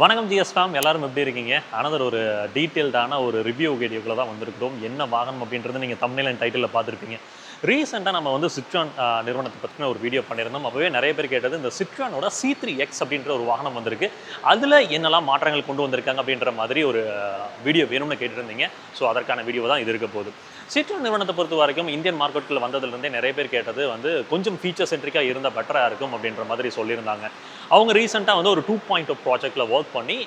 வணக்கம் GS fame, எல்லாரும் எப்படி இருக்கீங்க? அனதர் ஒரு டீட்டெயில்டான ஒரு ரிவ்யூ வீடியோக்குள்ள தான் வந்திருக்கிறோம். என்ன வாகனம் அப்படின்றது நீங்கள் தம்ப்நெயில் அண்ட் டைட்டிலில் பார்த்துருப்பீங்க. ரீசெண்டாக நம்ம வந்து சிட்ரான் நிறுவனத்தை பற்றின ஒரு வீடியோ பண்ணியிருந்தோம். அப்போவே நிறைய பேர் கேட்டது இந்த சிட்ரானோட C3X அப்படின்ற ஒரு வாகனம் வந்திருக்கு. அதில் என்னெல்லாம் மாற்றங்கள் கொண்டு வந்திருக்காங்க அப்படின்ற மாதிரி ஒரு வீடியோ வேணும்னு கேட்டுருந்தீங்க. ஸோ அதற்கான வீடியோ தான் இது இருக்க போகுது. சிட்ரான் நிறுவனத்தை பொறுத்த வரைக்கும் இந்தியன் மார்க்கெட்டில் வந்ததுலேருந்தே நிறைய பேர் கேட்டது வந்து கொஞ்சம் ஃபீச்சர் சென்ட்ரிக்காக இருந்தால் பெட்டராக இருக்கும் அப்படின்ற மாதிரி சொல்லியிருந்தாங்க. அவங்க ரீசெண்டாக வந்து ஒரு 2.0 ப்ராஜெக்டில் ஒர்க் பண்ணி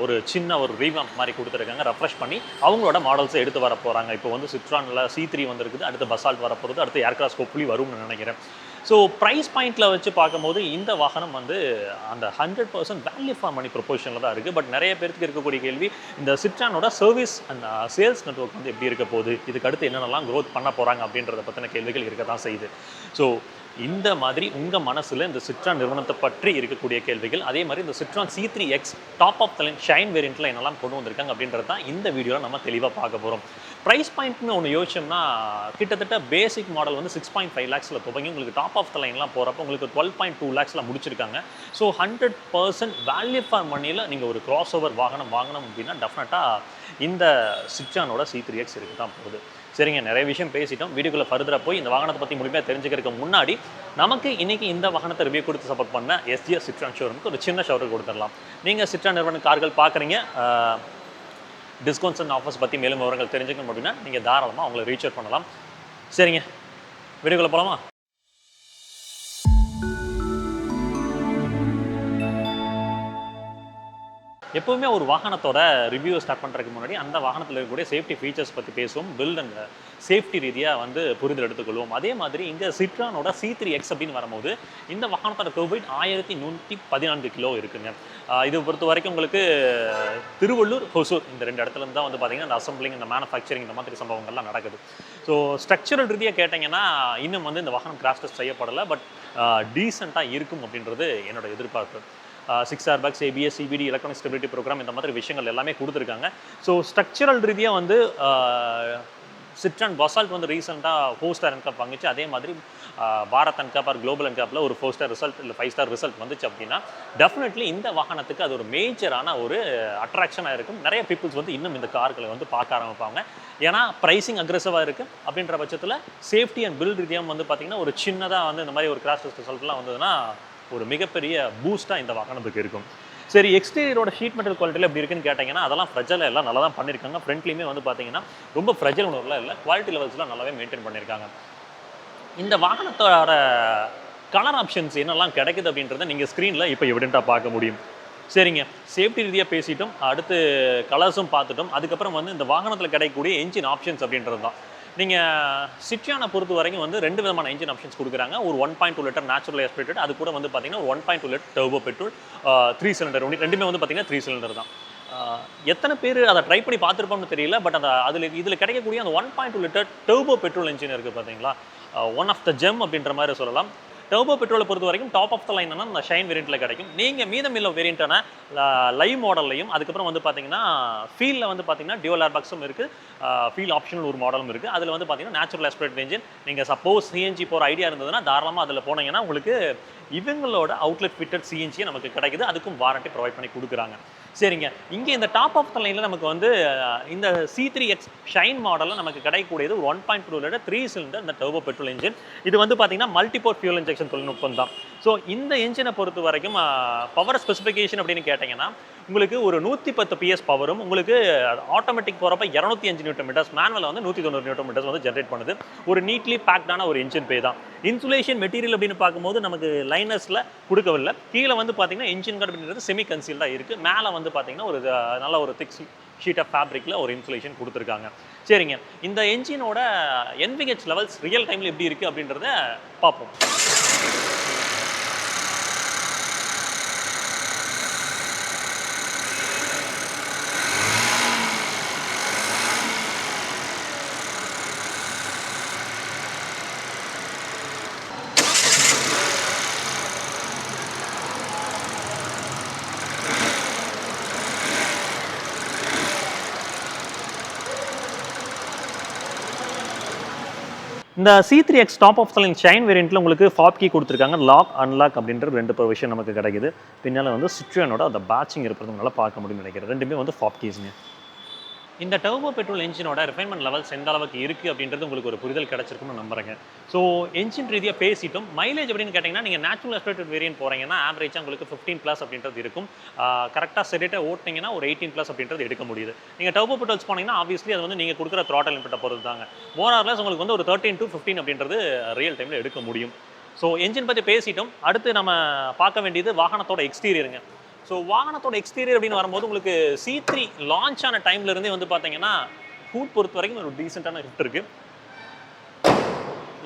ஒரு சின்ன ஒரு ரீவாம்ப் மாதிரி கொடுத்துருக்காங்க. ரெஃப்ரெஷ் பண்ணி அவங்களோட மாடல்ஸை எடுத்து வர போகிறாங்க. இப்போ வந்து சிட்ரானில் C3 வந்திருக்குது, அடுத்து பசால்ட் வரப்போகுது, அடுத்து ஏர்கிராஃப்ட் ஹோப்ஃபுல்லி வரும்னு நினைக்கிறேன். ஸோ ப்ரைஸ் பாயிண்ட்டில் வச்சு பார்க்கும்போது இந்த வாகனம் வந்து அந்த 100% வேல்யூ ஃபார் மணி ப்ரொபோஷனில் தான் இருக்குது. பட் நிறைய பேருக்கு இருக்கக்கூடிய கேள்வி, இந்த சிட்ரானோட சர்வீஸ் அண்ட் சேல்ஸ் நெட்வொர்க் வந்து எப்படி இருக்க போகுது, இதுக்கு அடுத்து என்னென்னலாம் க்ரோத் பண்ண போகிறாங்க அப்படின்றத பற்றின கேள்விகள் இருக்க தான் செய்யுது. ஸோ இந்த மாதிரி உங்கள் மனசில் இந்த சிட்ரான் நிறுவனத்தை பற்றி இருக்கக்கூடிய கேள்விகள், அதே மாதிரி இந்த Citroen C3X top of the line shine வேரியண்ட்டில் என்னெல்லாம் கொண்டு வந்திருக்காங்க அப்படின்றது தான் இந்த வீடியோவில் நம்ம தெளிவாக பார்க்க போகிறோம். ப்ரைஸ் பாயிண்ட்னு ஒன்று யோசிச்சோம்னா கிட்டத்தட்ட பேசிக் மாடல் வந்து 6.5 lakhஸில் துவங்கி உங்களுக்கு டாப் ஆஃப் த லைன்லாம் போகிறப்போ உங்களுக்கு 12.2 lakhஸில் முடிச்சிருக்காங்க. ஸோ 100% வேல்யூ ஃபார் மணியில் நீங்கள் ஒரு கிராஸ் ஓவர் வாகனம் வாங்கணும் அப்படின்னா டெஃபினட்டாக இந்த சிட்ரானோட C3X இருக்கு தான் போகுது. சரிங்க, நிறைய விஷயம் பேசிட்டோம். வீடியோக்குள்ளே ஃபர்தராக போய் இந்த வாகனத்தை பற்றி முழுமையாக தெரிஞ்சுக்கிறதுக்கு முன்னாடி நமக்கு இன்றைக்கி இந்த வாகனத்தை ரிவ்யூ கொடுத்து சப்போர்ட் பண்ண SGS சிட்ரான் ஷோரூமுக்கு ஒரு சின்ன ஷவுட் கொடுத்துடலாம். நீங்கள் சிட்ரான் நிறுவன கார்கள் பார்க்குறீங்க, டிஸ்கவுண்ட்ஸ் அண்ட் ஆஃபர்ஸ் பற்றி மேலும் விவரங்கள் தெரிஞ்சுக்கணும் அப்படின்னா நீங்கள் தாராளமாக அவங்களை ரீச் அவுட் பண்ணலாம். சரிங்க, வீடியோக்குள்ளே போகலாமா? எப்போவுமே ஒரு வாகனத்தோட ரிவ்யூ ஸ்டார்ட் பண்ணுறதுக்கு முன்னாடி அந்த வாகனத்தில் இருக்கக்கூடிய சேஃப்டி ஃபீச்சர்ஸ் பற்றி பேசுவோம், பில்ட் அண்ட் சேஃப்டி ரீதியாக வந்து புரிதல் எடுத்துக்கொள்வோம். அதே மாதிரி இங்கே சிட்ரானோட C3X அப்படின்னு வரும்போது இந்த வாகனத்தோட வெயிட் 1114 கிலோ இருக்குங்க. இது பொறுத்த வரைக்கும் உங்களுக்கு திருவள்ளூர், ஹொசூர் இந்த 2 இடத்துலேருந்து தான் வந்து பார்த்திங்கன்னா இந்த அசம்பிளிங், இந்த மேனுஃபேக்சரிங், இந்த மாதிரி சம்பவங்கள்லாம் நடக்குது. ஸோ ஸ்ட்ரக்சரல் ரீதியாக கேட்டிங்கன்னா இன்னும் வந்து இந்த வாகனம் கிராஷ் டெஸ்ட் செய்யப்படலை, பட் டீசெண்டாக இருக்கும் அப்படின்றது என்னோட எதிர்பார்ப்பு. 6 airbags, ABS, CBD, electronic stability programme, இந்த மாதிரி விஷயங்கள் எல்லாமே கொடுத்துருக்காங்க. ஸோ ஸ்ட்ரக்சரல் ரீதியாக வந்து சிட்ரான் பசால்ட் வந்து ரீசெண்டாக 4 ஸ்டார் என்கேப் வாங்கிச்சு. அதே மாதிரி பாரத் என்கேப் ஆர் குளோபல் என்கேப்பில் ஒரு 4 ஸ்டார் ரிசல்ட் இல்லை 5 ஸ்டார் ரிசல்ட் வந்துச்சு அப்படின்னா டெஃபினெட்லி இந்த வாகனத்துக்கு அது ஒரு மேஜரான ஒரு அட்ராக்ஷனாக இருக்கும். நிறைய பீப்புள்ஸ் வந்து இன்னும் இந்த கார்களை வந்து பார்க்க ஆரம்பிப்பாங்க. ஏன்னா ப்ரைஸிங் அக்ரெசிவாக இருக்குது அப்படின்ற பட்சத்தில் சேஃப்டி அண்ட் பில்ட் ரீதியாக வந்து பார்த்திங்கன்னா ஒரு சின்னதாக வந்து இந்த மாதிரி ஒரு கிராஷ் டெஸ்ட் ரிசல்ட்லாம் வந்ததுன்னா ஒரு மிகப்பெரிய பூஸ்ட்டாக இந்த வாகனத்துக்கு இருக்கும். சரி, எக்ஸ்டீரியரோட ஷீட் மெட்டல் குவாலிட்டியில் எப்படி இருக்குன்னு கேட்டிங்கன்னா அதெல்லாம் ஃப்ரெஜல் எல்லாம் நல்லா தான் பண்ணியிருக்காங்க. ஃப்ரண்ட்லேயுமே வந்து பார்த்தீங்கன்னா ரொம்ப ஃப்ரெஜல் உணர்வுலாம் இல்லை, குவாலிட்டி லெவல்ஸ்லாம் நல்லாவே மெயின்டைன் பண்ணியிருக்காங்க. இந்த வாகனத்தோட கலர் ஆப்ஷன்ஸ் என்னெல்லாம் கிடைக்குது அப்படின்றத நீங்கள் ஸ்க்ரீனில் இப்போ எவிடெண்ட்டாக பார்க்க முடியும். சரிங்க, சேஃப்டி ரீதியாக பேசிட்டோம், அடுத்து கலர்ஸும் பார்த்துட்டோம். அதுக்கப்புறம் வந்து இந்த வாகனத்தில் கிடைக்கக்கூடிய என்ஜின் ஆப்ஷன்ஸ் அப்படின்றது தான். நீங்கள் சிட்ரானை பொறுத்த வரைக்கும் வந்து 2 விதமான என்ஜின் ஆப்ஷன்ஸ் கொடுக்குறாங்க. ஒரு 1.2 லிட்டர் நேச்சுரல் ஆஸ்பிரேட்டட், அது கூட வந்து பார்த்தீங்கன்னா ஒரு 1.2 லிட்டர் டர்போ பெட்ரோல் 3 சிலிண்டர். ரெண்டுமே வந்து பார்த்தீங்கன்னா 3 சிலிண்டர் தான். எத்தனை பேர் அதை ட்ரை பண்ணி பார்த்துருப்போம்னு தெரியல, பட் அந்த இதில் கிடைக்கக்கூடிய அந்த 1.2 லிட்டர் டர்போ பெட்ரோல் என்ஜின் இருக்குது பார்த்தீங்களா, ஒன் ஆஃப் த ஜெம் அப்படின்ற மாதிரி சொல்லலாம். டர்போ பெட்ரோலை பொறுத்த வரைக்கும் டாப் ஆஃப் த லைன்னா அந்த ஷைன் வேரியண்ட்டில் கிடைக்கும். நீங்கள் மீதமில்ல வேரியண்ட்டான லைவ் மாடல்லையும் அதுக்கப்புறம் வந்து பார்த்தீங்கன்னா ஃபீலில் வந்து பார்த்தீங்கன்னா டியூவல் ஏர்பாக்ஸும் இருக்குது, ஃபீல் ஆப்ஷனல் ஒரு மாடலும் இருக்குது. அதில் வந்து பார்த்தீங்கன்னா நேச்சுரல் ஆஸ்பிரேட்டட் என்ஜின். நீங்கள் சப்போஸ் சிஎன்ஜி போகிற ஐடியா இருந்ததுன்னா தாராளமாக அதில் போனீங்கன்னா உங்களுக்கு இவங்களோட அவுட்லெட் ஃபிட்டட் சிஎன்ஜியை நமக்கு கிடைக்குது, அதுக்கும் வாரண்டி ப்ரொவைட் பண்ணி கொடுக்குறாங்க. சரிங்க, இங்கே இந்த டாப் ஆஃப் த லைனில் நமக்கு வந்து இந்த C3X ஷைன் மாடலில் நமக்கு கிடைக்கக்கூடியது ஒரு 1.2 லிட்டர் 3 சிலிண்டர் இந்த டர்போ பெட்ரோல் என்ஜின். இது வந்து பார்த்தீங்கன்னா மல்டிபோர்ட் ஃபியூல் இன்ஜெக்ஷன் தொழில்நுட்பம் தான். ஸோ இந்த என்ஜினை பொறுத்த வரைக்கும் பவர் ஸ்பெசிஃபிகேஷன் அப்படின்னு கேட்டிங்கன்னா உங்களுக்கு ஒரு 110 PS பவரும், உங்களுக்கு ஆட்டோமேட்டிக் போகிறப்ப 205 நியூட்டன் மீட்டர்ஸ், மேனுவலில் வந்து 190 நியூட்டன் மீட்டர்ஸ் வந்து ஜென்ரேட் பண்ணுது. ஒரு நீட்லி பேக்டான ஒரு என்ஜின் பே தான். இன்சுலேஷன் மெட்டீரியல் அப்படின்னு பார்க்கும்போது நமக்கு லைனர்ஸில் கொடுக்கவில்லை. கீழே வந்து பார்த்தீங்கன்னா என்ஜின் கார்டு அப்படின்றது செமி கன்சீல்டாக இருக்குது. மேலே வந்து பார்த்தீங்கன்னா ஒரு நல்ல ஒரு திக் ஷீட் ஆஃப் ஃபேப்ரிக்கில் ஒரு இன்சுலேஷன் கொடுத்துருக்காங்க. சரிங்க, இந்த என்ஜினோட NVH லெவல்ஸ் ரியல் டைமில் எப்படி இருக்குது அப்படின்றத பார்ப்போம். இந்த C3X top of the line shine வேரியண்ட்டில் உங்களுக்கு ஃபாப் கீ கொடுத்துருக்காங்க. லாக் அன்லாக் அப்படின்ற 2 ப்ரொவிஷன் நமக்கு கிடைக்குது. பின்னால் வந்து சிட்ரோனோட அந்த பேட்சிங் இருக்கிறது நல்லா பார்க்க முடியும்னு நினைக்கிறேன். ரெண்டுமே வந்து ஃபாப் கீஸுங்க. இந்த டர்போ பெட்ரோல் என்ஜினோட ரிஃபைன்மெண்ட் லெவல்ஸ் எந்த அளவுக்கு இருக்குது அப்படின்றது உங்களுக்கு ஒரு புரிதல் கிடச்சிருக்குன்னு நம்புறேங்க. ஸோ என்ஜின் ரீதியாக பேசிட்டோம். மைலேஜ் அப்படின்னு கேட்டிங்கன்னா நீங்கள் நேச்சுரல் ஆஸ்பிரேட்டட் வேரியன்ட் போகிறீங்கன்னா ஆவரேஜாக உங்களுக்கு 15+ அப்படின்றது இருக்கும். கரெக்டாக செரிட்டை ஓட்டினீங்கன்னா ஒரு 18+ அப்படின்றது எடுக்க முடியுது. நீங்கள் டர்போ பெட்ரோல்ஸ் போனீங்கன்னா ஆப்வியஸ்லி அது வந்து நீங்கள் கொடுக்குற த்ராட்டல் இன்புட்டை பொறுத்து தாங்க. மோரார்லெஸ் உங்களுக்கு வந்து ஒரு 13 to 15 அப்படின்றது ரியல் டைமில் எடுக்க முடியும். ஸோ என்ஜின் பற்றி பேசிட்டோம். அடுத்து நம்ம பார்க்க வேண்டியது வாகனத்தோட எக்ஸ்டீரியருங்க. ஸோ வாகனத்தோட எக்ஸ்டீரியர் அப்படின்னு வரும்போது உங்களுக்கு C3 லான்ச் ஆன டைம்லேருந்தே வந்து பார்த்தீங்கன்னா ஹூட் பொறுத்த வரைக்கும் ஒரு டீசெண்டான ஹிட் இருக்குது.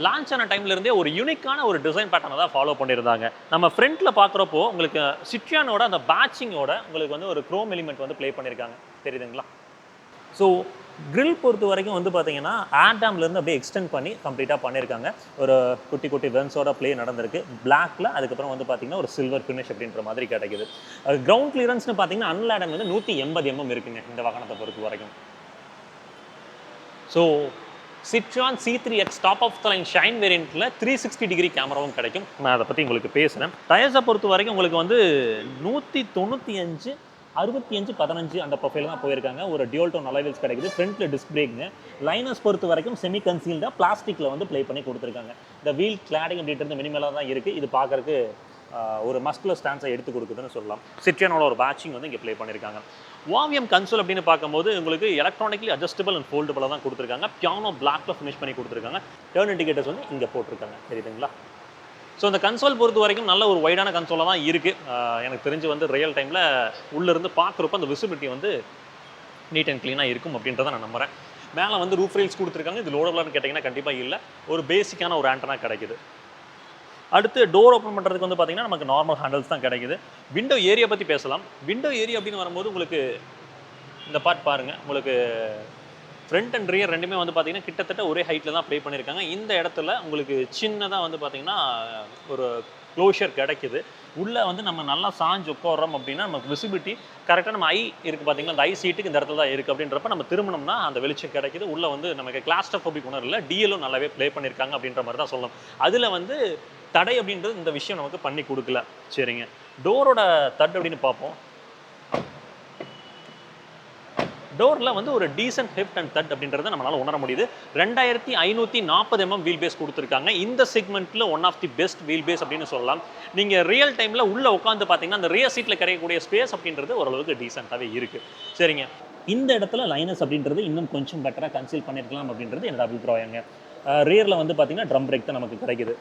லான்ச் ஆன டைம்லேருந்தே ஒரு யூனிக்கான ஒரு டிசைன் பேட்டர்னை தான் ஃபாலோ பண்ணியிருந்தாங்க. நம்ம ஃப்ரண்ட்டில் பார்க்குறப்போ உங்களுக்கு சிட்ரானோட அந்த பேட்சிங்கோட உங்களுக்கு வந்து ஒரு க்ரோம் எலிமெண்ட் வந்து ப்ளே பண்ணியிருக்காங்க, தெரியுதுங்களா? ஸோ கிரில் பொறுத்த வரைக்கும் வந்து பார்த்தீங்கன்னா ஆடாம்லேருந்து அப்படியே எக்ஸ்டெண்ட் பண்ணி கம்ப்ளீட்டாக பண்ணியிருக்காங்க. ஒரு குட்டி குட்டி வென்ஸோட ப்ளே நடந்திருக்கு பிளாக்ல. அதுக்கப்புறம் வந்து பார்த்தீங்கன்னா ஒரு சில்வர் ஃபினிஷ் அப்படின்ற மாதிரி கிடைக்குது. கிரவுண்ட் கிளியரன்ஸ்னு பார்த்தீங்கன்னா அன்லாடன் வந்து 180 mm இருக்குங்க இந்த வாகனத்தை பொறுத்த வரைக்கும். So Citroen C3X top of the line shine வேரியண்ட்டில் 360 டிகிரி கேமராவும் கிடைக்கும். நான் அதை பற்றி உங்களுக்கு பேசுகிறேன். டயர்ஸை பொறுத்த வரைக்கும் உங்களுக்கு வந்து 195 65 15 அந்த ப்ரொஃபைல் தான் போயிருக்காங்க. ஒரு டியூல் டோன் அலாய்வீல்ஸ் கிடைக்குது. ஃப்ரண்ட்டில் டிஸ்க் பிரேக்குங்க. லைனர்ஸ் பொறுத்த வரைக்கும் செமி கன்சீல்டாக பிளாஸ்டிக்கில் வந்து ப்ளே பண்ணி கொடுத்துருக்காங்க. இந்த வீல் கிளாடிங் அப்படின்றது மினிமலாக தான் இருக்குது. இது பார்க்குறதுக்கு ஒரு மஸ்குலர் ஸ்டான்ஸை எடுத்து கொடுக்குதுன்னு சொல்லலாம். சிட்ரானோட ஒரு பேட்சிங் வந்து இங்கே ப்ளே பண்ணியிருக்காங்க. வாவியம் கன்சோல் அப்படின்னு பார்க்கும்போது உங்களுக்கு எலக்ட்ரானிக்லி அட்ஜஸ்டபிள் அண்ட் ஃபோல்டபுளாக தான் கொடுத்துருக்காங்க. பியானோ பிளாக்ல ஃபினிஷ் பண்ணி கொடுத்துருக்காங்க. டர்ன் இண்டிகேட்டர்ஸ் வந்து இங்கே போட்டிருக்காங்க, தெரியுதுங்களா? ஸோ இந்த கன்சோல் பொறுத்த வரைக்கும் நல்ல ஒரு வைடான கன்சோலாக தான் இருக்குது. எனக்கு தெரிஞ்சு வந்து ரியல் டைமில் உள்ளேருந்து பார்க்குறப்ப அந்த விசிபிலிட்டி வந்து நீட் அண்ட் க்ளீனாக இருக்கும் அப்படின்றத நான் நம்புகிறேன். மேலே வந்து ரூஃப் ரெயில்ஸ் கொடுத்துருக்காங்க. இது லோடபுளான்னு கேட்டிங்கன்னா கண்டிப்பாக இல்லை. ஒரு பேசிக்கான ஒரு ஆண்டனா கிடைக்குது. அடுத்து டோர் ஓப்பன் பண்ணுறதுக்கு வந்து பார்த்தீங்கன்னா நமக்கு நார்மல் ஹேண்டல்ஸ் தான் கிடைக்குது. விண்டோ ஏரியா பற்றி பேசலாம். விண்டோ ஏரியா அப்படின்னு வரும்போது உங்களுக்கு இந்த பார்ட் பாருங்கள். உங்களுக்கு ஃப்ரண்ட் அண்ட் ரியர் ரெண்டுமே வந்து பார்த்தீங்கன்னா கிட்டத்தட்ட ஒரே ஹைட்டில் தான் ப்ளே பண்ணியிருக்காங்க. இந்த இடத்துல உங்களுக்கு சின்னதாக வந்து பார்த்தீங்கன்னா ஒரு க்ளோஷர் கிடைக்குது. உள்ளே வந்து நம்ம நல்லா சாஞ்சு உட்காரோம் அப்படின்னா நமக்கு விசிபிலிட்டி கரெக்டாக நம்ம ஐ இருக்குது பார்த்தீங்கன்னா அந்த ஐ சீட்டுக்கு இந்த இடத்துல தான் இருக்குது அப்படின்றப்ப நம்ம திரும்பினோம்னா அந்த வெளிச்சம் கிடைக்குது. உள்ளே வந்து நமக்கு கிளாஸ்ட்ரோஃபோபிக் உணர்வில் டிஎலும் நல்லாவே ப்ளே பண்ணியிருக்காங்க அப்படின்ற மாதிரி தான் சொல்லணும். அதில் வந்து தடை அப்படின்றது இந்த விஷயம் நமக்கு பண்ணி கொடுக்கல. சரிங்க, டோரோட தட் அப்படின்னு பார்ப்போம். டோரில் வந்து ஒரு டீசென்ட் ஹெஃப்ட் அண்ட் தட் அப்படின்றத நம்மளால் உணர முடியுது. 2540 mm வீல் பேஸ் கொடுத்துருக்காங்க. இந்த செக்மெண்ட்டில் one of the best wheelbase அப்படின்னு சொல்லலாம். நீங்கள் ரியல் டைமில் உள்ளே உட்காந்து பார்த்தீங்கன்னா அந்த ரியர் சீட்டில் கிடைக்கக்கூடிய ஸ்பேஸ் அப்படின்றது ஓரளவுக்கு டீசெண்டாகவே இருக்குது. சரிங்க, இந்த இடத்துல லைனஸ் அப்படின்றது இன்னும் கொஞ்சம் பெட்டராக கன்சீல் பண்ணியிருக்கலாம் அப்படின்றது என்னோட அபிப்பிராயங்க. ரியரில் வந்து பார்த்தீங்கன்னா ட்ரம் பிரேக் தான் நமக்கு கிடைக்குது.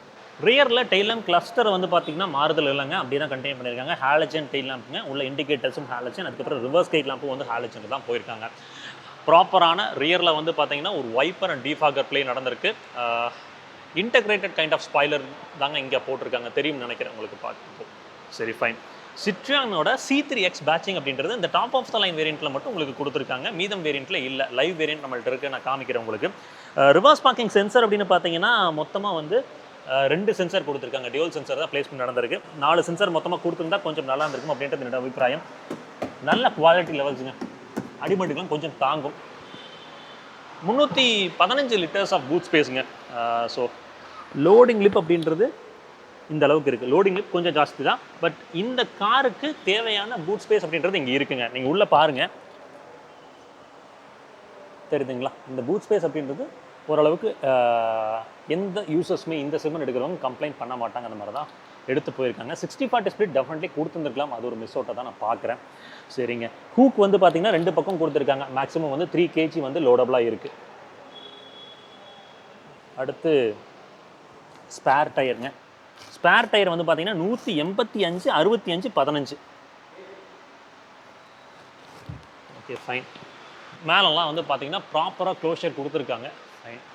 ரியரில் டெய்ல் லேம்ப் கிளஸ்டர் வந்து பார்த்தீங்கன்னா மாறுதல் இல்லைங்க, அப்படியே தான் கண்டெயின் பண்ணியிருக்காங்க. ஹாலஜன் டெய்ல் லேம்ப்புங்க. உள்ள இண்டிகேட்டர்ஸும் ஹாலஜன், அதுக்கப்புறம் ரிவர்ஸ் கைட் லேம்பும் வந்து ஹாலஜன் தான் போயிருக்காங்க. ப்ராப்பரான ரியரில் வந்து பார்த்தீங்கன்னா ஒரு வைப்பர் அண்ட் டீஃபாகர் ப்ளே நடந்திருக்கு. இன்டகிரேட்டட் கைண்ட் ஆஃப் ஸ்பாய்லர் தாங்க இங்கே போட்டிருக்காங்க, தெரியும்னு நினைக்கிறேன் உங்களுக்கு பார்க்குறப்போ. சரி, ஃபைன். சிட்ரானோட C3X பேட்சிங் அப்படின்றது இந்த டாப் ஆஃப் த லைன் வேரியண்ட்டில் மட்டும் உங்களுக்கு கொடுத்துருக்காங்க. மீதம் வேரியண்ட்டில் இல்லை. லைவ் வேரியண்ட் நம்மள்ட்ட இருக்குது, நான் காமிக்கிறேன் உங்களுக்கு. ரிவர்ஸ் பார்க்கிங் சென்சர் அப்படின்னு பார்த்தீங்கன்னா மொத்தமாக வந்து 2 சென்சர் கொடுத்துருக்காங்க. டியூல் சென்சர் தான் பிளேஸ்மெண்ட் நடந்திருக்கு. 4 சென்சர் மொத்தமாக கொடுத்துருந்தா கொஞ்சம் நல்லா இருந்திருக்கும் அப்படின்றது என்னோட அபிப்பிராயம். நல்ல குவாலிட்டி லெவல்ஸுங்க. அடிமட்டுக்கெலாம் கொஞ்சம் தாங்கும். 315 லிட்டர்ஸ் ஆஃப் பூட் ஸ்பேஸுங்க. ஸோ லோடிங் லிப் அப்படின்றது இந்த அளவுக்கு இருக்குது. லோடிங் லிப் கொஞ்சம் ஜாஸ்தி தான். பட் இந்த காருக்கு தேவையான பூட் ஸ்பேஸ் அப்படின்றது இங்கே இருக்குங்க. நீங்கள் உள்ளே பாருங்கள், தெரியுதுங்களா? இந்த பூட் ஸ்பேஸ் அப்படின்றது ஓரளவுக்கு எந்த யூசர்ஸுமே இந்த செக்மெண்ட் எடுக்கிறவங்க கம்ப்ளைண்ட் பண்ண மாட்டாங்க. அந்த மாதிரி தான் எடுத்து போயிருக்காங்க. 60-40 ஸ்பிளிட் டெஃபினெட்லி கொடுத்துருந்துருக்கலாம். அது ஒரு மிஸ் அவுட்டை தான் நான் பார்க்குறேன். சரிங்க, ஹூக் வந்து பார்த்தீங்கன்னா 2 பக்கம் கொடுத்துருக்காங்க. மேக்ஸிமம் வந்து 3 kg வந்து லோடபுளாக இருக்குது. அடுத்து ஸ்பேர் டயருங்க. ஸ்பேர் டயர் வந்து பார்த்தீங்கன்னா 185 65 15. Okay, fine. மேலெல்லாம் வந்து பார்த்தீங்கன்னா ப்ராப்பராக க்ளோஷர் கொடுத்துருக்காங்க.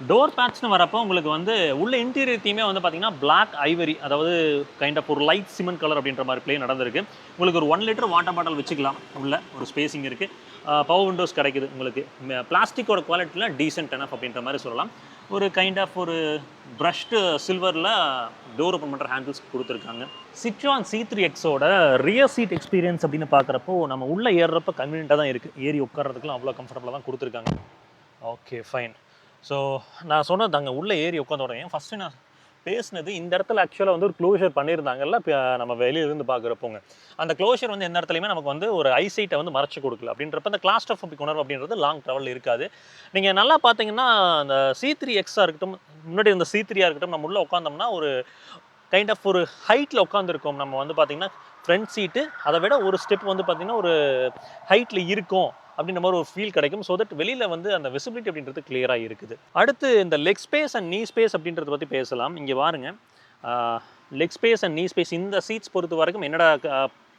டோர் பேட்ச்னு வரப்போ உங்களுக்கு வந்து உள்ள இன்டீரியர் தீமே வந்து பார்த்தீங்கன்னா பிளாக் ஐவரி, அதாவது கைண்ட் ஆஃப் ஒரு லைட் சிமெண்ட் கலர் அப்படின்ற மாதிரி ப்ளே நடந்திருக்கு. உங்களுக்கு ஒரு 1 லிட்டர் வாட்டர் பாட்டில் வச்சுக்கலாம். உள்ள ஒரு ஸ்பேசிங் இருக்குது. பவர் விண்டோஸ் கிடைக்குது உங்களுக்கு. பிளாஸ்டிக்கோட குவாலிட்டிலாம் டீசென்ட் எனஃப் அப்படின்ற மாதிரி சொல்லலாம். ஒரு கைண்ட் ஆஃப் ஒரு ப்ரஷ்டு சில்வரில் டோர் ஓப்பன் பண்ணுற ஹேண்டில்ஸ் கொடுத்துருக்காங்க. சிட்ரான் C3Xோட ரியர் சீட் எக்ஸ்பீரியன்ஸ் அப்படின்னு பார்க்குறப்போ நம்ம உள்ளே ஏறுறப்ப கன்வீனியண்ட்டாக தான் இருக்குது. ஏறி உட்கார்றதுக்குலாம் அவ்வளோ கம்ஃபர்டபுளாக தான் கொடுத்துருக்காங்க. Okay, fine. ஸோ நான் சொன்னது அங்கே உள்ளே ஏறி உட்காந்து உடனே ஃபஸ்ட்டு நான் பேசினது இந்த இடத்துல ஆக்சுவலாக வந்து ஒரு க்ளோஷர் பண்ணியிருந்தாங்கல்ல இப்போ நம்ம வெளியிலிருந்து பார்க்குறப்போங்க அந்த க்ளோஷர் வந்து எந்த இடத்துலையுமே நமக்கு வந்து ஒரு ஐசைட்டை வந்து மறைச்சு கொடுக்கல அப்படின்றப்ப அந்த கிளாஸ்ட்ரோஃபோபிக் உணர்வு அப்படின்றது லாங் ட்ராவல் இருக்காது. நீங்கள் நல்லா பார்த்தீங்கன்னா அந்த C3Xஆக இருக்கட்டும், முன்னாடி இருந்த C3ஆக இருக்கட்டும், நம்ம உள்ளே உட்காந்தோம்னா ஒரு கைண்ட் ஆஃப் ஒரு ஹைட்டில் உட்காந்துருக்கோம். நம்ம வந்து பார்த்திங்கன்னா ஃப்ரண்ட் சீட்டு அதை விட ஒரு ஸ்டெப் வந்து பார்த்திங்கன்னா ஒரு ஹைட்டில் இருக்கும் அப்படின்ற மாதிரி ஒரு ஃபீல் கிடைக்கும். ஸோ தட் வெளியில் வந்து அந்த விசிபிலிட்டி அப்படின்றது கிளியராக இருக்குது. அடுத்து இந்த லெக் ஸ்பேஸ் அண்ட் நீ ஸ்பேஸ் அப்படின்றத பற்றி பேசலாம். இங்கே பாருங்க, லெக் ஸ்பேஸ் அண்ட் நீ ஸ்பேஸ் இந்த சீட்ஸ் பொறுத்த வரைக்கும் என்னோட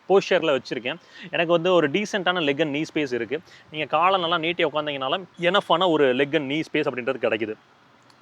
போஸ்டரில் வச்சுருக்கேன். எனக்கு வந்து ஒரு டீசெண்டான லெக் அண்ட் நீ ஸ்பேஸ் இருக்குது. நீங்கள் காலை நல்லா நீட்டி உட்காந்திங்கனாலும் எனஃபான ஒரு லெக் அண்ட் நீ ஸ்பேஸ் அப்படின்றது கிடைக்குது.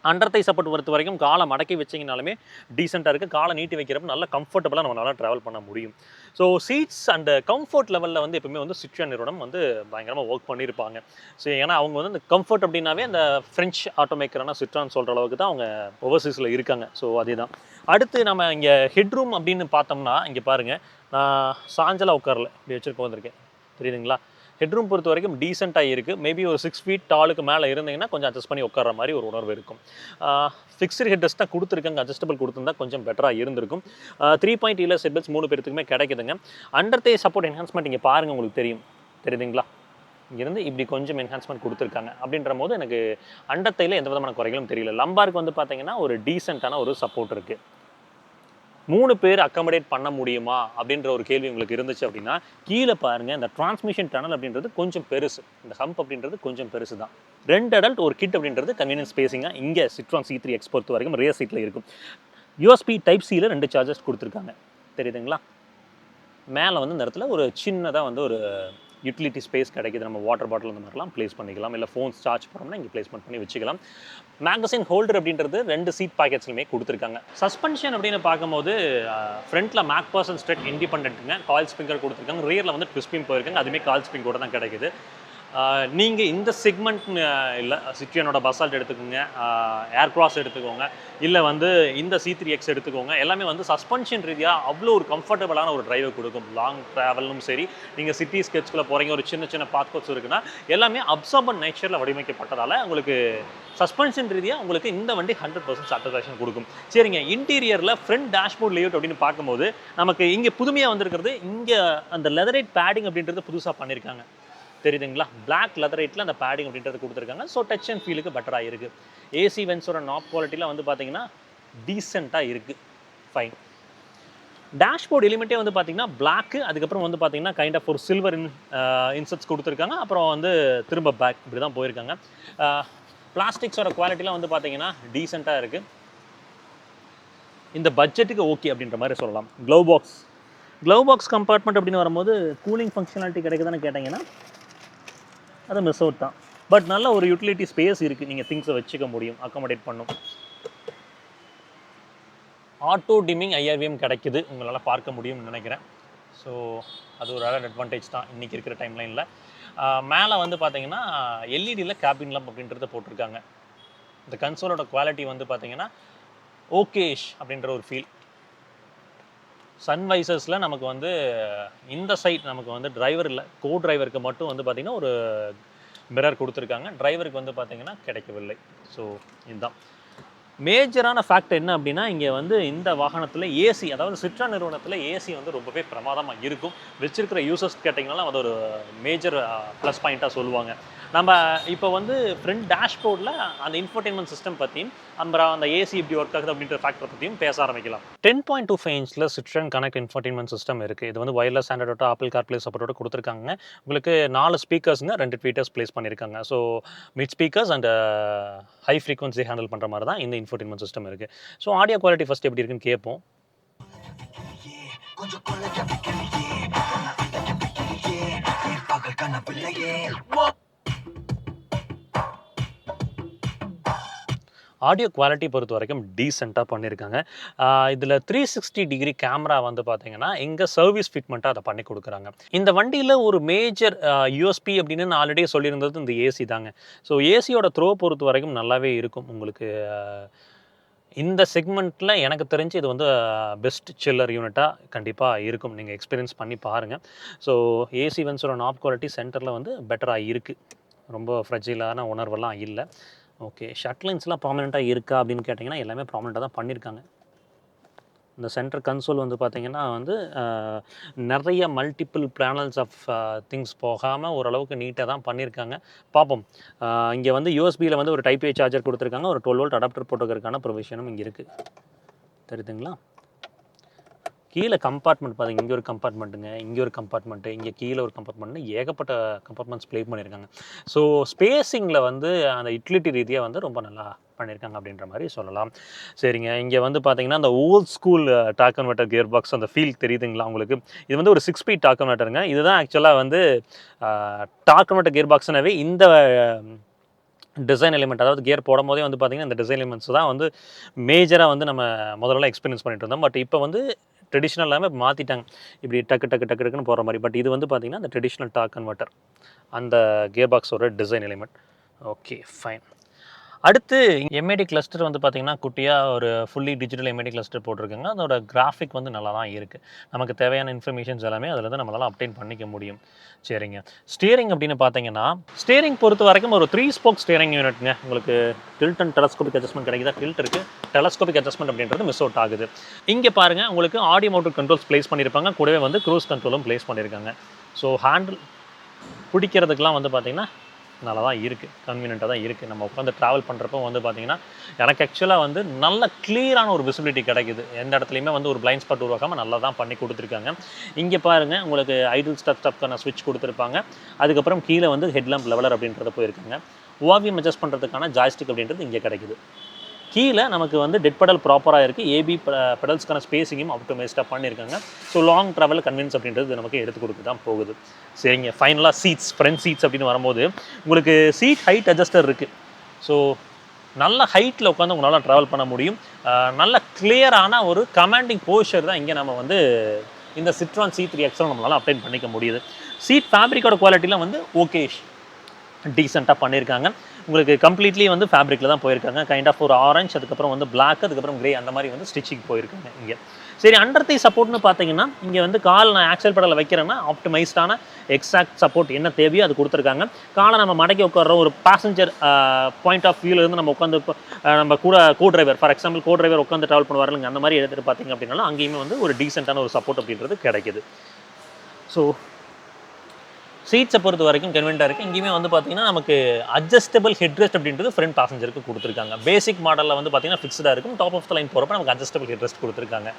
அண்டர் தை சப்போர்ட் பொறுத்த வரைக்கும் காலை மடக்கி வச்சிங்கனாலுமே டீசெண்டாக இருக்குது. காலை நீட்டி வைக்கிறப்ப நல்லா கம்ஃபர்டபுளாக நம்ம நல்லா ட்ராவல் பண்ண முடியும். ஸோ சீட்ஸ் அண்ட் கம்ஃபர்ட் லெவலில் வந்து எப்பவுமே வந்து சிட்ரான் நிறுவனம் வந்து பயங்கரமாக ஒர்க் பண்ணியிருப்பாங்க. ஸோ ஏன்னா அவங்க வந்து இந்த கம்ஃபர்ட் அப்படின்னாவே அந்த ஃப்ரெஞ்ச் ஆட்டோமேக்கரான சிட்ரான் சொல்கிற அளவுக்கு தான் அவங்க ஓவர்சீஸில் இருக்காங்க. ஸோ அதே தான். அடுத்து நம்ம இங்கே ஹெட்ரூம் அப்படின்னு பார்த்தோம்னா இங்கே பாருங்கள், நான் சாஞ்சலாக உட்காரல, இப்படி வச்சுருக்க வந்திருக்கேன், தெரியுதுங்களா? ஹெட்ரூம் பொறுத்த வரைக்கும் டீசெண்டாக இருக்குது. மேபி ஒரு 6 ஃபீட் டாலுக்கு மேலே இருந்தீங்கன்னா கொஞ்சம் அட்ஜஸ்ட் பண்ணி உட்கார மாதிரி ஒரு உணர்வு இருக்கும். ஃபிக்ஸ்டு ஹெட் ரெஸ்ட் தான் கொடுத்துருக்காங்க. அட்ஜஸ்டபிள் கொடுத்துருந்தா கொஞ்சம் பெட்டராக இருந்திருக்கும். 3.0 செட் பெல்ட்ஸ் 3 பேருக்குமே கிடைக்குதுங்க. அண்டர் தே சப்போர்ட் என்ஹான்ஸ்மெண்ட் இங்கே பாருங்கள், உங்களுக்கு தெரியுதுங்களா? இங்கேருந்து இப்படி கொஞ்சம் என்ஹான்ஸ்மெண்ட் கொடுத்துருக்காங்க. அப்படின்ற போது எனக்கு அண்டர் தையில் எந்த விதமான குறைகளும் தெரியல. லம்பாருக்கு வந்து பார்த்தீங்கன்னா ஒரு டீசெண்டான ஒரு சப்போர்ட் இருக்குது. 3 பேர் அக்கமடேட் பண்ண முடியுமா அப்படின்ற ஒரு கேள்வி உங்களுக்கு இருந்துச்சு அப்படின்னா கீழே பாருங்கள், இந்த டிரான்ஸ்மிஷன் டனல் அப்படின்றது கொஞ்சம் பெருசு, இந்த ஹம்ப் அப்படின்றது கொஞ்சம் பெருசு தான். 2 அடல்ட் ஒரு கிட் அப்படின்றது கன்வீனியன்ஸ் ஸ்பேசிங்காக இங்கே சிட்ரான் C3X பொறுத்த வரைக்கும் ரியர் சீட்டில் இருக்கும். USB டைப் சியில் 2 சார்ஜர்ஸ் கொடுத்துருக்காங்க, தெரியுதுங்களா? மேலே வந்து இந்த இடத்துல ஒரு சின்னதாக வந்து ஒரு யூட்டிலிட்டி ஸ்பேஸ் கிடைக்கிது. நம்ம வாட்டர் பாட்டில் இந்த மாதிரிலாம் ப்ளேஸ் பண்ணிக்கலாம். இல்லை ஃபோன்ஸ் சார்ஜ் பண்ணோம்னா இங்கே ப்ளேஸ்மெண்ட் பண்ணி வச்சுக்கலாம். மேகசின் ஹோல்டர் அப்படின்றது 2 சீட் பாக்கெட்ஸ்லையுமே கொடுத்துருக்காங்க. சஸ்பென்ஷன் அப்படின்னு பார்க்கும்போது ஃப்ரண்ட்டில் மேக்பர்சன் ஸ்ட்ரெட் இண்டிபெண்ட்டுங்க, காயில் ஸ்ப்ரிங்கர் கொடுத்துருக்காங்க. ரியரில் வந்து ட்விஸ்பிங் போயிருக்காங்க, அதுவுமே காயில் ஸ்ப்ரிங்கோட தான் கிடைக்குது. நீங்கள் இந்த செக்மெண்ட் இல்லை சிட்ரானோட பசால்ட் எடுத்துக்கோங்க, ஏர்க்ராஸ் எடுத்துக்கோங்க, இல்லை வந்து இந்த C3X எடுத்துக்கோங்க, எல்லாமே வந்து சஸ்பென்ஷன் ரீதியாக அவ்வளோ ஒரு கம்ஃபர்டபுளான ஒரு டிரைவை கொடுக்கும். லாங் ட்ராவலும் சரி, நீங்கள் சிட்டி ஸ்கெட்ச்குள்ளே போகிறீங்க, ஒரு சின்ன சின்ன பாத்கோட்ஸ் இருக்குன்னா எல்லாமே அப்சார்பன் நேச்சரில் வடிவமைக்கப்பட்டதால் உங்களுக்கு சஸ்பென்ஷன் ரீதியாக உங்களுக்கு இந்த வண்டி 100% சாட்டிஸ்ஃபேக்ஷன் கொடுக்கும். சரிங்க, இன்டீரியரில் ஃப்ரண்ட் டேஷ்போர்ட் லேஅவுட் அப்படின்னு பார்க்கும்போது நமக்கு இங்கே புதுமையாக வந்திருக்கிறது, இங்கே அந்த லெதரைட் பேடிங் அப்படின்றது புதுசாக பண்ணியிருக்காங்க, தெரியுதுங்களா? பிளாக் லெதரைட்டில் அந்த பேடிங் அப்படின்றது கொடுத்துருக்காங்க. ஸோ டச் அண்ட் ஃபீலுக்கு பெட்டராக இருக்குது. ஏசி வென்ஸோட நாப் குவாலிட்டியில் வந்து பார்த்தீங்கன்னா டீசெண்டாக இருக்குது, ஃபைன். டேஷ்போர்ட் எலிமெண்ட்டே வந்து பார்த்தீங்கன்னா பிளாக்கு, அதுக்கப்புறம் வந்து பார்த்தீங்கன்னா கைண்ட் ஆஃப் ஒரு சில்வர் இன்செட்ஸ் கொடுத்துருக்காங்க. அப்புறம் வந்து திரும்ப பேக் இப்படி தான் போயிருக்காங்க. பிளாஸ்டிக்ஸோட குவாலிட்டிலாம் வந்து பார்த்தீங்கன்னா டீசெண்டாக இருக்குது. இந்த பட்ஜெட்டுக்கு ஓகே அப்படின்ற மாதிரி சொல்லலாம். க்ளவ் பாக்ஸ் கம்பார்ட்மெண்ட் அப்படின்னு வரும்போது கூலிங் ஃபங்க்ஷனாலிட்டி கிடைக்குதான்னு கேட்டிங்கன்னா அது மிஸ் அவுட் தான். பட் நல்ல ஒரு யூட்டிலிட்டி ஸ்பேஸ் இருக்குது, நீங்கள் திங்ஸை வச்சுக்க முடியும், அக்காமடேட் பண்ணும். ஆட்டோ டிமிங் IRVM கிடைக்குது, உங்களால் பார்க்க முடியும்னு நினைக்கிறேன். ஸோ அது ஒரு அட்வான்டேஜ் தான் இன்றைக்கி இருக்கிற டைம்லைனில். மேலே வந்து பார்த்தீங்கன்னா எல்இடியில் கேபின் லேம்ப் அப்படின்றத போட்டிருக்காங்க. இந்த கன்சோலோட குவாலிட்டி வந்து பார்த்தீங்கன்னா ஓகேஷ் அப்படின்ற ஒரு ஃபீல். சன்வைசர்ஸில் நமக்கு வந்து இந்த சைட் நமக்கு வந்து டிரைவர் இல்லை, கோ டிரைவருக்கு மட்டும் வந்து பார்த்திங்கன்னா ஒரு மிரர் கொடுத்துருக்காங்க. டிரைவருக்கு வந்து பார்த்திங்கன்னா கிடைக்கவில்லை. ஸோ இதுதான் மேஜரான ஃபேக்ட். என்ன அப்படின்னா இங்கே வந்து இந்த வாகனத்தில் ஏசி, அதாவது சிட்ரான் நிறுவனத்தில் ஏசி வந்து ரொம்பவே பிரமாதமாக இருக்கும். வச்சிருக்கிற யூசர்ஸ் கேட்டிங்கனாலும் அது ஒரு மேஜர் ப்ளஸ் பாயிண்ட்டாக சொல்லுவாங்க. நம்ம இப்போ வந்து ஃப்ரண்ட் டேஷ்போர்டில் அந்த இன்ஃபோர்டைன்மெண்ட் சிஸ்டம் பற்றியும் அப்புறம் அந்த ஏசி எப்படி ஒர்க் ஆகுது அப்படின்ற ஃபேக்டர் பற்றியும் பேச ஆரம்பிக்கலாம். 10.25 இன்ச்சில் சிட்ரான் கனெக்ட் இன்ஃபோர்டைன்மெண்ட் சிஸ்டம் இருக்குது. இது வந்து வயர்லெஸ் ஆண்ட்ராய்டோட ஆப்பிள் கார்ப்ளே சப்போர்ட்டோட கொடுத்துருக்காங்க. உங்களுக்கு 4 ஸ்பீக்கர்ஸுங்க, 2 ட்வீட்டர்ஸ் ப்ளேஸ் பண்ணியிருக்காங்க. So mid speakers and high frequency handle பண்ணுற மாதிரி தான் இந்த இன்ஃபோர்டைன்மெண்ட் சிஸ்டம் இருக்குது. ஸோ ஆடியோ குவாலிட்டி ஃபஸ்ட் எப்படி இருக்குன்னு கேட்போம். ஆடியோ குவாலிட்டி பொறுத்த வரைக்கும் டீசெண்டாக பண்ணியிருக்காங்க. இதில் 360 டிகிரி கேமரா வந்து பார்த்தீங்கன்னா இங்கே சர்வீஸ் ஃபிட்மெண்ட்டாக அதை பண்ணி கொடுக்குறாங்க. இந்த வண்டியில் ஒரு மேஜர் யூஎஸ்பி அப்படின்னு நான் ஆல்ரெடி சொல்லியிருந்தது இந்த ஏசி தாங்க. ஸோ ஏசியோட த்ரோ பொறுத்த வரைக்கும் நல்லாவே இருக்கும். உங்களுக்கு இந்த செக்மெண்ட்டில் எனக்கு தெரிஞ்சு இது வந்து பெஸ்ட் சில்லர் யூனிட்டாக கண்டிப்பாக இருக்கும். நீங்கள் எக்ஸ்பீரியன்ஸ் பண்ணி பாருங்கள். ஸோ ஏசி வென்ஸோட நாப் குவாலிட்டி சென்டரில் வந்து பெட்டராக இருக்குது. ரொம்ப ஃப்ரெஜிலான உணர்வெல்லாம் இல்லை. ஓகே. ஷட்லைன்ஸ்லாம் ப்ராமினெண்ட்டாக இருக்கா அப்படின்னு கேட்டிங்கன்னா எல்லாமே ப்ராமினெண்ட்டாக தான் பண்ணியிருக்காங்க. இந்த சென்டர் கன்சோல் வந்து பார்த்தீங்கன்னா வந்து நிறைய மல்டிபிள் பேனல்ஸ் ஆஃப் திங்ஸ் போகாமல் ஓரளவுக்கு நீட்டாக தான் பண்ணியிருக்காங்க. பார்ப்போம். இங்கே வந்து யூஎஸ்பியில் வந்து ஒரு டைப் ஏ சார்ஜர் கொடுத்துருக்காங்க. ஒரு 12 வோல்ட் அடாப்டர் போட்டுக்கிறதுக்கான ப்ரொவிஷனும் இங்கே இருக்குது. தெரியுதுங்களா? கீழே கம்பார்ட்மெண்ட் பாருங்க. இங்கே ஒரு கம்பார்ட்மெண்ட்டுங்க, இங்கே ஒரு கம்பார்ட்மெண்ட்டு, இங்கே கீழே ஒரு கம்பார்ட்மெண்ட்னு ஏகப்பட்ட கம்பார்ட்மெண்ட்ஸ் ப்ளே பண்ணியிருக்காங்க. ஸோ ஸ்பேஸிங்கில் வந்து அந்த யூட்டிலிட்டி ரீதியாக வந்து ரொம்ப நல்லா பண்ணியிருக்காங்க அப்படின்ற மாதிரி சொல்லலாம். சரிங்க. இங்கே வந்து பார்த்தீங்கன்னா அந்த old school dark converter gear box அந்த ஃபீல் தெரியுதுங்களா உங்களுக்கு? இது வந்து ஒரு 6 ஸ்பீட் டார்க் கன்வெர்ட்டருங்க. இதுதான் ஆக்சுவலாக வந்து டார்க் கன்வெர்ட்டர் கியர் பாக்ஸ்னாவே இந்த டிசைன் எலிமெண்ட், அதாவது கியர் போடும்போதே வந்து பார்த்தீங்கன்னா இந்த டிசைன் எலிமெண்ட்ஸ் தான் வந்து மேஜராக வந்து நம்ம முதல்ல எக்ஸ்பீரியன்ஸ் பண்ணிட்டு இருந்தோம். பட் இப்போ வந்து ட்ரெடிஷ்னல் எல்லாமே மாற்றிட்டாங்க. இப்படி டக்கு டக்கு டக்கு டக்குன்னு போகிற மாதிரி. பட் இது வந்து பார்த்தீங்கன்னா அந்த ட்ரெடிஷ்னல் டார்க் கன்வெர்ட்டர் அந்த கியர் பாக்ஸோட டிசைன் எலிமெண்ட். Okay, fine. அடுத்து எம்ஐடி கிளஸ்டர் வந்து பார்த்திங்கன்னா குட்டியாக ஒரு ஃபுல்லி டிஜிட்டல் எம்ஐடி கிளஸ்டர் போட்டிருக்காங்க. அதோட கிராஃபிக் வந்து நல்லா தான் இருக்குது. நமக்கு தேவையான இன்ஃபர்மேஷன்ஸ் எல்லாமே அதில் வந்து நம்மளால் அப்டேட் பண்ணிக்க முடியும். சரிங்க. ஸ்டியரிங் அப்படின்னு பார்த்தீங்கன்னா, ஸ்டியரிங் பொறுத்த வரைக்கும் ஒரு 3 ஸ்போக் ஸ்டியரிங் யூனிட்ங்க. உங்களுக்கு டில்ட் அண்ட் டெலஸ்கோபிக் அட்ஜஸ்ட்மெண்ட் கிடைக்குதா? டில்ட் இருக்குது. டெலஸ்கோபிக் அட்ஜஸ்ட்மெண்ட் அப்படின்றது மிஸ் அவுட் ஆகுது. இங்கே பாருங்கள், உங்களுக்கு ஆடியோ மோட்டர் கண்ட்ரோல்ஸ் ப்ளேஸ் பண்ணியிருப்பாங்க. கூடவே வந்து க்ரூஸ் கண்ட்ரோலும் ப்ளேஸ் பண்ணியிருக்காங்க. ஸோ ஹேண்டில் பிடிக்கிறதுக்கெலாம் வந்து பார்த்திங்கன்னா நல்லா தான் இருக்குது, கன்வீனியண்ட்டாக தான் இருக்குது. நம்ம உட்காந்து ட்ராவல் பண்ணுறப்போ வந்து பார்த்திங்கன்னா எனக்கு ஆக்சுவலாக வந்து நல்ல கிளியரான ஒரு விசிபிலிட்டி கிடைக்குது. எந்த இடத்துலையுமே வந்து ஒரு பிளைண்ட் ஸ்பாட் உருவாக்காமல் நல்லா தான் பண்ணி கொடுத்துருக்காங்க. இங்கே பாருங்கள், உங்களுக்கு ஐடில் ஸ்டப்க்கான ஸ்விட்ச் கொடுத்துருப்பாங்க. அதுக்கப்புறம் கீழே வந்து ஹெட்லாம்ப் லெவலர் அப்படின்றத போயிருக்காங்க. ஓவியம் அட்ஜஸ்ட் பண்ணுறதுக்கான ஜாய்ஸ்டிக் அப்படின்றது இங்கே கிடைக்குது. கீழே நமக்கு வந்து டெட் பெடல் ப்ராப்பராக இருக்குது. ஏபி பெடல்ஸ்க்கான ஸ்பேஸிங்கும் ஆப்டிமைஸ்டாக பண்ணியிருக்காங்க. ஸோ லாங் ட்ராவல் கன்வீனியன்ஸ் அப்படின்றது நமக்கு எடுத்து கொடுக்க தான் போகுது. சரிங்க. ஃபைனலாக சீட்ஸ், ஃப்ரண்ட் சீட்ஸ் அப்படின்னு வரும்போது உங்களுக்கு சீட் ஹைட் அட்ஜஸ்டர் இருக்குது. ஸோ நல்ல ஹைட்டில் உட்காந்து உங்களால் ட்ராவல் பண்ண முடியும். நல்ல கிளியரான ஒரு கமாண்டிங் போஸ்டர் தான் இங்கே நம்ம வந்து இந்த சிட்ரான் C3 X நம்மளால் அப்டேட் பண்ணிக்க முடியுது. சீட் ஃபேப்ரிக்கோட குவாலிட்டிலாம் வந்து ஓகே, டீசெண்டாக பண்ணியிருக்காங்க. உங்களுக்கு கம்ப்ளீட்லி வந்து ஃபேப்ரிக்கில் தான் போயிருக்காங்க. கைண்ட் ஆஃப் ஒரு ஆரஞ்ச், அதுக்கப்புறம் வந்து பிளாக், அதுக்கப்புறம் கிரே, அந்த மாதிரி வந்து ஸ்டிச்சிங் போயிருக்காங்க இங்கே. சரி, அண்டர் தை சப்போர்ட்னு பார்த்தீங்கன்னா இங்கே வந்து கால் நான் ஆக்சல் பெடலில் வைக்கிறேன்னா ஆப்டிமைஸ்டான எக்ஸாக்ட் சப்போர்ட் என்ன தேவையோ அது கொடுத்துருக்காங்க. காலை நம்ம மடக்கி உட்காரோம், ஒரு பேசஞ்சர் பாயிண்ட் ஆஃப் வியூலேருந்து நம்ம உட்காந்து நம்ம கோ driver, for example go driver உட்காந்து ட்ராவல் பண்ணுவார் இல்லைங்க, அந்த மாதிரி எடுத்துகிட்டு பார்த்தீங்க அப்படின்னாலும் அங்கேயுமே வந்து ஒரு டீசெண்டான ஒரு சப்போர்ட் அப்படின்றது கிடைக்குது. ஸோ சீட்ஸை பொறுத்த வரைக்கும் கன்வீனியண்ட்டாக இருக்குது. இங்கேயுமே வந்து பார்த்தீங்கன்னா நமக்கு அட்ஜஸ்டபிள் ஹெட்ரெஸ்ட் அப்படின்றது ஃப்ரண்ட் பேசஞ்சருக்கு கொடுத்துருக்காங்க. பேசிக் மாடலில் வந்து பார்த்தீங்கன்னா ஃபிக்ஸ்டாக இருக்கும். டாப் ஆஃப் த லைன் போகிறப்ப நமக்கு அட்ஜஸ்டபிள் ஹெட்ரெஸ்ட் கொடுத்துருக்காங்க.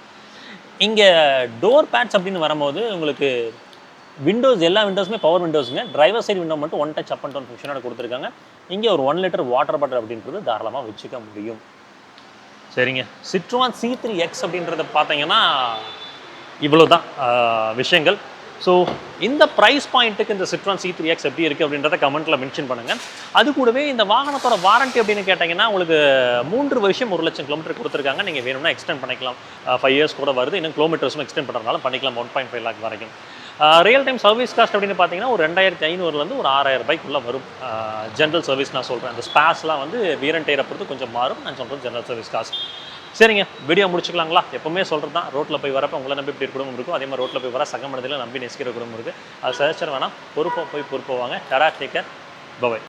இங்கே டோர் பேட்ஸ் அப்படின்னு வரும்போது உங்களுக்கு விண்டோஸ், எல்லா விண்டோஸுமே பவர் விண்டோஸுங்க. டிரைவர் சைடு விண்டோ மட்டும் 1 டச் அப் அண்ட் டவுன் ஃபங்க்ஷனோட கொடுத்துருக்காங்க. இங்கே ஒரு 1 லிட்டர் வாட்டர் பாட்டில் அப்படின்றது தாராளமாக வச்சுக்க முடியும். சரிங்க. சிட்ரான் C3 X அப்படின்றத பார்த்தீங்கன்னா இவ்வளோ தான் விஷயங்கள். ஸோ இந்த ப்ரைஸ் பாயிண்ட்டுக்கு இந்த சிட்ரான் C3 X எப்படி இருக்குது அப்படின்றத கமெண்ட்டில் மென்ஷன் பண்ணுங்கள். அது கூடவே இந்த வாகனத்தோட வாரண்ட்டி அப்படின்னு கேட்டிங்கன்னா உங்களுக்கு 3 வருஷம் 1 லட்சம் கிலோமீட்டர் கொடுத்துருக்காங்க. நீங்கள் வேணும்னா எக்ஸ்டெண்ட் பண்ணிக்கலாம். 5 இயர்ஸ் கூட வருது. இன்னும் கிலோமீட்டர்ஸும் எக்ஸ்டெண்ட் பண்ணுறதுனால பண்ணிக்கலாம். 1.5 லேக் வரைக்கும். ரியல் டைம் சர்வீஸ் காஸ்ட் அப்படின்னு பார்த்தீங்கன்னா ஒரு 2500 ஒரு 6000 ரூபாய்க்குள்ளே வரும். ஜென்ரல் சர்வீஸ் நான் சொல்கிறேன். அந்த ஸ்பேஸ்லாம் வந்து வீரன் டயரை பொறுத்து கொஞ்சம் மாறும். நான் சொல்கிறது ஜென்ரல் சர்வீஸ் காஸ்ட். சரிங்க, வீடியோ முடிச்சுக்கலாங்களா? எப்பவுமே சொல்கிறது தான், ரோட்டில் போய் வரப்போ உங்களை நம்பி இப்படி குடும்பம் இருக்கும், அதே மாதிரி ரோட்டில் போய் வர சக மனதில் நம்பி நெசிக்கிற குடும்பம் இருக்குது. அது சஜஷன் வேணாம், பொறுப்போம் போய் பொறுப்போவாங்க. டடா, டேக் கேர், பை.